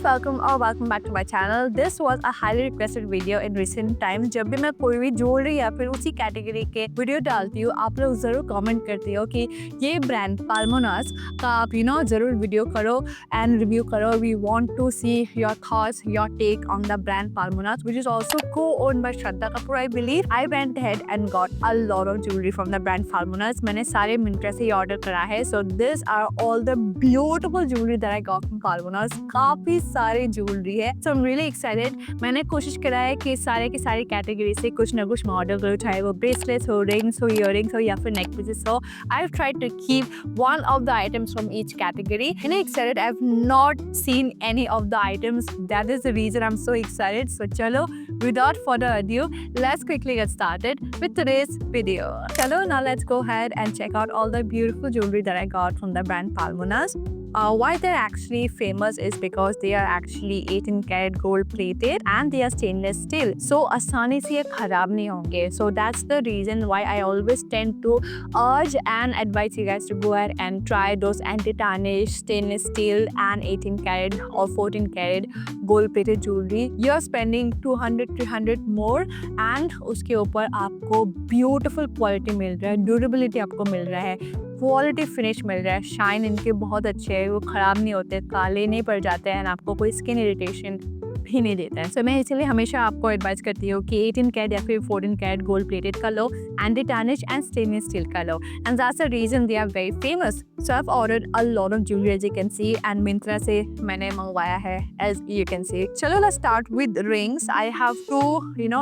guys, welcome back to my channel. This was a highly requested video in recent times. जब भी मैं कोई भी ज्वेलरी या फिर उसी कैटेगरी के वीडियो डालती हूँ, आप लोग ज़रूर कमेंट करते हो कि ये ब्रांड पाल्मोनास का आप ज़रूर वीडियो करो एंड रिव्यू करो. We want to see your thoughts, your take on the brand Palmonas, which is also co-owned by Shraddha Kapoor, I believe. I went ahead and got a lot of jewelry from the brand Palmonas. मैंने सारे Myntra से order करा है. So these are all the beautiful jewelry that I got from Palmonas. काफी सारे jewellery है. So I'm really excited. मैंने कोशिश करा है कि सारे की सारी कैटेगरी से कुछ ना कुछ मैं ऑर्डर करूँ, चाहे वो ब्रेसलेट्स हो, रिंग्स हो, इयररिंग्स हो या फिर नेकलेसेस हो. I've tried to keep one of the items from each category. I'm excited. I've not seen any of the items. That is the reason I'm so excited. So chalo, without further ado, let's quickly get started with today's video. Chalo, now let's go ahead and check out all the beautiful jewelry that I got from the brand Palmonas. Why they're actually famous is because they are actually 18 karat gold plated and they are stainless steel. So आसानी से ये खराब नहीं होंगे. So that's the reason why I always tend to urge and advise you guys to go ahead and try those anti-tarnish, stainless steel and 18 karat or 14 karat gold plated jewelry. You're spending 200-300 more and उसके ऊपर आपको beautiful quality मिल रहा है, durability आपको मिल रहा है, quality finish मिल रहा है, शाइन इनके बहुत अच्छे है, वो ख़राब नहीं होते, काले नहीं पड़ जाते हैं, आपको कोई स्किन इरिटेशन भी नहीं देता है. सो मैं इसलिए हमेशा आपको एडवाइस करती हूँ कि 18 कैरेट या फिर 14 कैरेट गोल्ड प्लेटेड का लो, anti tarnish and stainless steel का लो. And that's the reason they are very famous. So I have ordered a lot of jewellery as you can see and Myntra से मैंने मंगवाया है एज यू कैन सी. चलो let's start with rings. I have two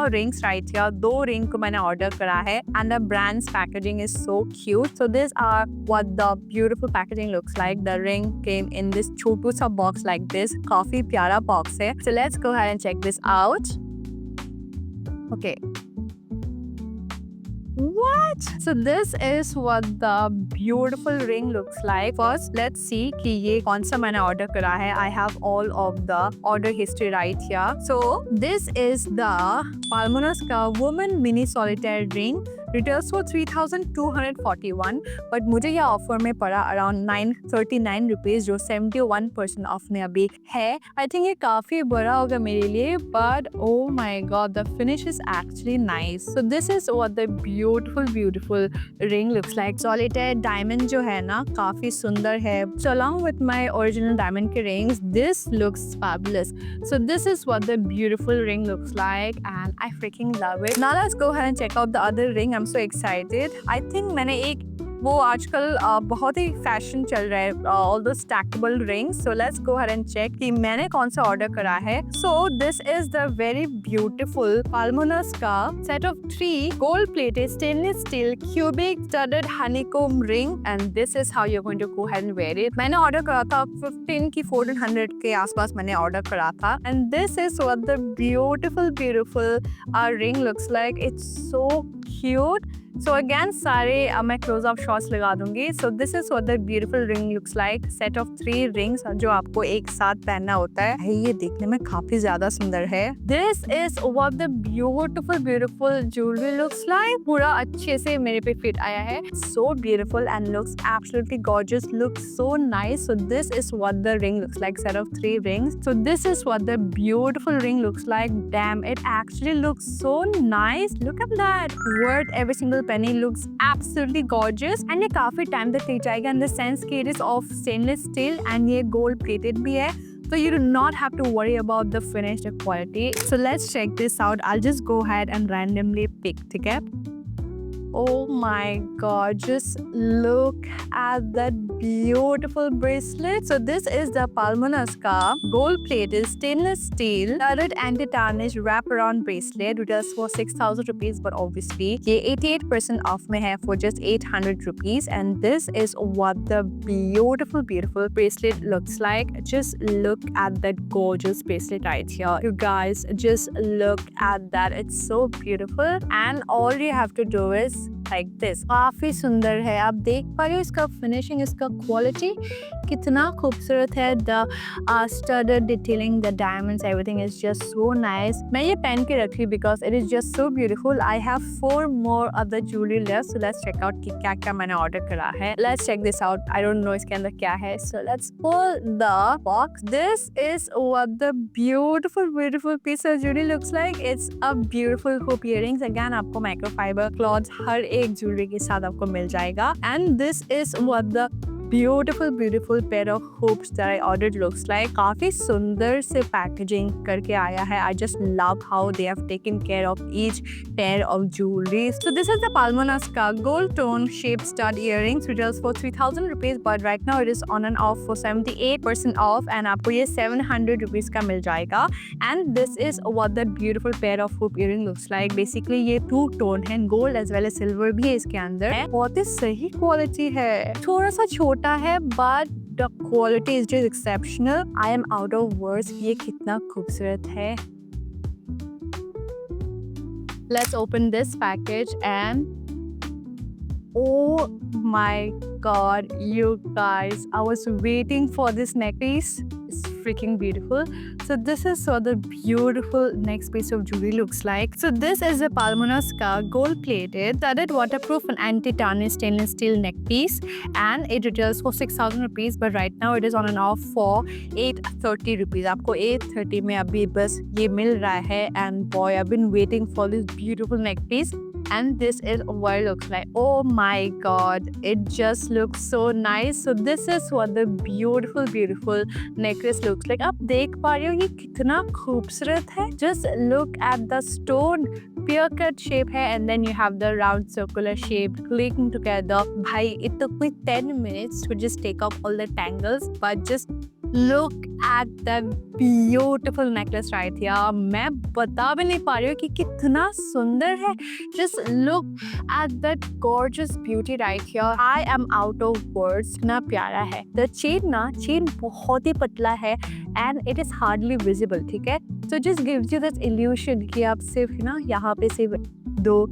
rings right here. 2 ring को मैंने order करा है and the brand's packaging is so cute. So this are what the beautiful packaging looks like. The ring came in this छोटू सा box like this. काफी प्यारा box है. So let's go ahead and check this out. Okay. What? So this is what the beautiful ring looks like. First, let's see कि ये कौन सा मैंने ऑर्डर करा है. I have all of the order history right here. So this is the Palmonas का Woman Mini Solitaire Ring. Retails for 3,241, but मुझे यह ऑफर में पड़ा अराउंड 939 रुपीज़, जो 71% ऑफ में अभी है. आई थिंक ये काफ़ी बड़ा होगा मेरे लिए, but oh my God the finish is actually nice. So this is what the beautiful ring looks like. Solitaire diamond जो है ना काफ़ी सुंदर है. So along with my original diamond के rings this looks fabulous. So this is what the beautiful ring looks like and I freaking love it. Now let's go ahead and check out the other ring. I'm so excited. I think मैंने एक वो आजकल बहुत ही fashion चल रहा है all those stackable rings. So let's go ahead and check कि मैंने कौन सा ऑर्डर करा है. So this is the very beautiful Palmonas का set of 3 gold plated stainless steel cubic studded honeycomb ring and this is how you're going to go ahead and wear it. मैंने order करा था 15 की 1400 के आसपास मैंने ऑर्डर करा था and this is what the beautiful ring looks like. It's so cute. So again सारे मैं close up shots लगा दूंगी. So this is what the beautiful ring looks like. Set of 3 rings जो आपको एक साथ पहनना होता है. ये देखने में काफी ज्यादा सुंदर है. This is what the beautiful jewelry looks like. पूरा अच्छे से मेरे पे फिट आया है. So beautiful and looks absolutely gorgeous. Looks so nice. So this is what the ring looks like. Set of 3 rings. So this is what the beautiful ring looks like. Damn, it actually looks so nice. Look at that. Worth every single penny. Looks absolutely gorgeous and ये काफी time तक टिक जाएगा in the sense कि it is of stainless steel and ये gold plated भी है. So you do not have to worry about the finished quality. So let's check this out. I'll just go ahead and randomly pick, ठीक है? Oh my god, just look at that beautiful bracelet. So this is the Palmonas ka gold plated stainless steel studded anti-tarnish wraparound bracelet. Retails for 6,000 rupees, but obviously ये 88% off में है for just 800 rupees. And this is what the beautiful bracelet looks like. Just look at that gorgeous bracelet right here. You guys just look at that. It's so beautiful and all you have to do is like this. काफी सुंदर है, आप देख पा रहे हो इसका finishing, इसका क्वालिटी कितना खूबसूरत है. The studded detailing, the diamonds, everything is just so nice. मैं ये पहन के रखी because it is just so beautiful. I have 4 more other jewelry left, so let's check out कि क्या क्या मैंने order करा है. Let's check this out. I don't know इसके अंदर क्या है. So let's pull the box. This is what the beautiful piece of jewelry looks like. It's a beautiful hoop earrings. Again आपको microfiber cloths हर एक jewelry के साथ आपको मिल जाएगा. And this is what the beautiful pair of hoops that I ordered looks like. काफी सुंदर से packaging करके आया है. I just love how they have taken care of each pair of jewelry. So this is the Palmanaska gold tone shaped stud earrings, retails for 3,000 rupees, but right now it is on and off for 78% off, and आपको ये 700 rupees का मिल जाएगा. And this is what that beautiful pair of hoop earring looks like. Basically ये two tone है, gold as well as silver भी है इसके अंदर. बहुत ही सही क्वालिटी है. थोड़ा सा छोटा है but the quality is just exceptional. I am out of words. ये कितना खूबसूरत है. Let's open this package and oh my god, you guys, I was waiting for this neck piece. It's freaking beautiful. So this is what the beautiful next piece of jewelry looks like. So this is a Palmanaska gold plated studded waterproof and anti-tarnish stainless steel neck piece, and it retails for 6,000 rupees, but right now it is on and off for 830 rupees. आपको 830 में अभी बस ये मिल रहा है. And boy, I've been waiting for this beautiful neck piece. And this is what it looks like. Oh my god, it just looks so nice. So this is what the beautiful necklace looks like. आप देख पा रहे हो ये कितना खूबसूरत है. Just look at the stone pear cut shape है, and then you have the round circular shape clicking together. भाई it took me 10 minutes to just take off all the tangles, but just look at that beautiful necklace right here. मैं बता भी नहीं पा रही हूँ कि कितना सुंदर है. Just look at that gorgeous beauty right here. I am out of words. कितना प्यारा है. The chain बहुत ही पतला है and it is hardly visible. ठीक है. So just gives you this illusion कि आप सिर्फ ना यहाँ पे सिर्फ दो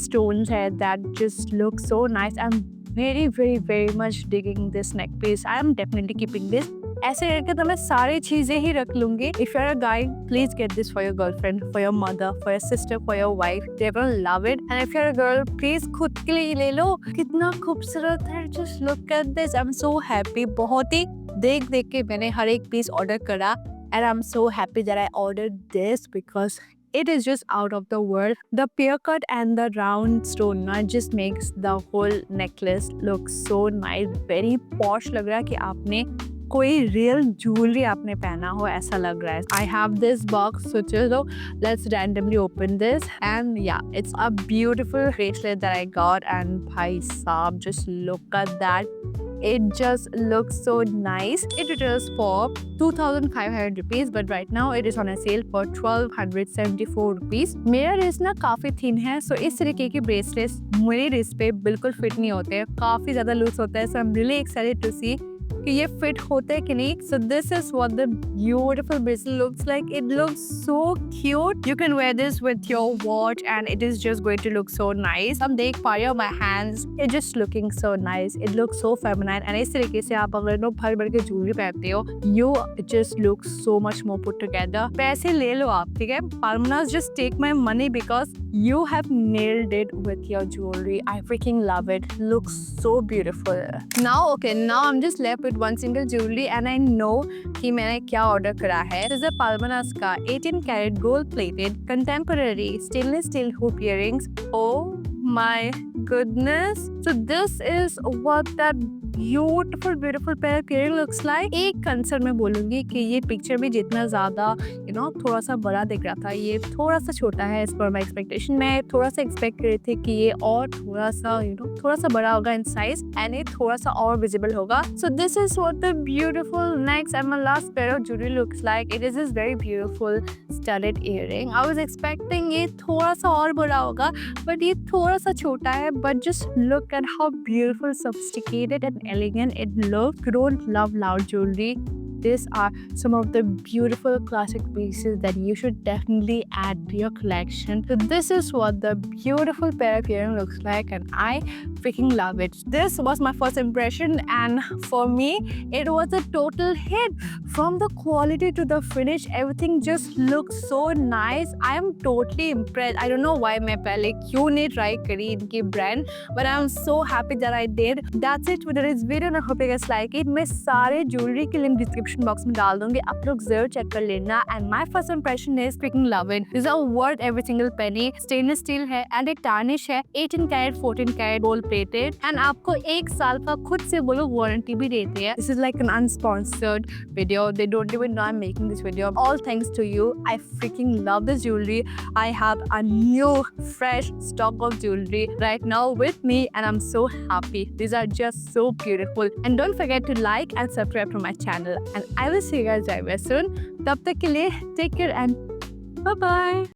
stones है that just look so nice. I'm very much digging this neck piece. I am definitely keeping this. ऐसे करके तो मैं सारी चीजें ही रख लूंगी. If you're a guy, please get this for your girlfriend, for your mother, for your sister, for your wife. They will love it. And if you're a girl, please खुद के लिए ले लो. कितना खूबसूरत है. Just look at this. I'm so happy. बहुत ही देख के मैंने हर एक पीस ऑर्डर करा. And I'm so happy that I ordered this because it is just out of the world. The pear cut and the round stone just makes the whole necklace look so nice. Very posh लग रहा है कि आपने कोई real jewellery आपने पहना हो ऐसा लग रहा है. I have this box, so चलो let's randomly open this, and yeah, it's a beautiful bracelet that I got, and भाई साहब, just look at that. It just looks so nice. It retails for 2,500 rupees, but right now it is on a sale for 1,274 rupees. मेरा wrist ना काफ़ी thin है, so इस तरीके के bracelets मेरे रिस्ट पे बिल्कुल फिट नहीं होते. काफ़ी ज़्यादा लूज होता है. So I'm really excited to see कि ये फिट होते हैं कि नहीं. So this is what the beautiful bracelet looks like. It looks so cute. You can wear this with your watch and it is just going to look so nice. हम देख पा रहे हो my hands. It's just looking so nice. It looks so feminine. And इस तरीके से आप अगर भर के ज्वेलरी पहनते हो, you just look so much more put together. पैसे ले लो आप, ठीक है. Palmanas, just take my money because you have nailed it with your jewelry. I freaking love it. Looks so beautiful. Now I'm just left with one single jewelry and I know कि मैंने क्या order करा है. This is a Palmanaska 18 karat gold plated contemporary stainless steel hoop earrings. Oh my goodness. So this is what that beautiful pair of earring looks like. एक concern मैं बोलूँगी कि ये पिक्चर में जितना ज़्यादा थोड़ा सा बड़ा दिख रहा था, ये थोड़ा सा छोटा है as per my expectation. मैं थोड़ा सा एक्सपेक्ट कर रही थी कि ये और थोड़ा सा बड़ा होगा in size and ये थोड़ा सा और visible होगा. So this is what the beautiful next and my last pair of jewelry looks like. It is this very beautiful studded earring. I was expecting ये थोड़ा सा और बड़ा होगा, but ये थोड़ा सा छोटा है. But just look at how beautiful, sophisticated and elegant it looks. Don't love loud jewelry. these are some of the beautiful classic pieces that you should definitely add to your collection. So this is what the beautiful pair of earrings looks like, and I freaking love it. This was my first impression, and for me it was a total hit. From the quality to the finish, everything just looks so nice. I am totally impressed. I don't know why मैं पहले क्यों नहीं try करी इनकी brand, but I am so happy that I did. That's it with this video, and I hope you guys like it. मैं सारे jewelry के link description box में डाल दूंगी, आप लोग जरूर check कर लेना. And my first impression is freaking love it. These are worth every single penny. Stainless steel है and एक tarnish है, 18 karat 14 karat gold plated, and आपको 1 साल का खुद से बोलो warranty भी देते हैं. This is like an unsponsored video. They don't even know I'm making this video. All thanks to you. I freaking love this jewelry. I have a new fresh stock of jewelry right now with me, and I'm so happy. These are just so beautiful. And don't forget to like and subscribe to my channel. And I will see you guys very soon. Tab tak ke liye, take care and bye bye.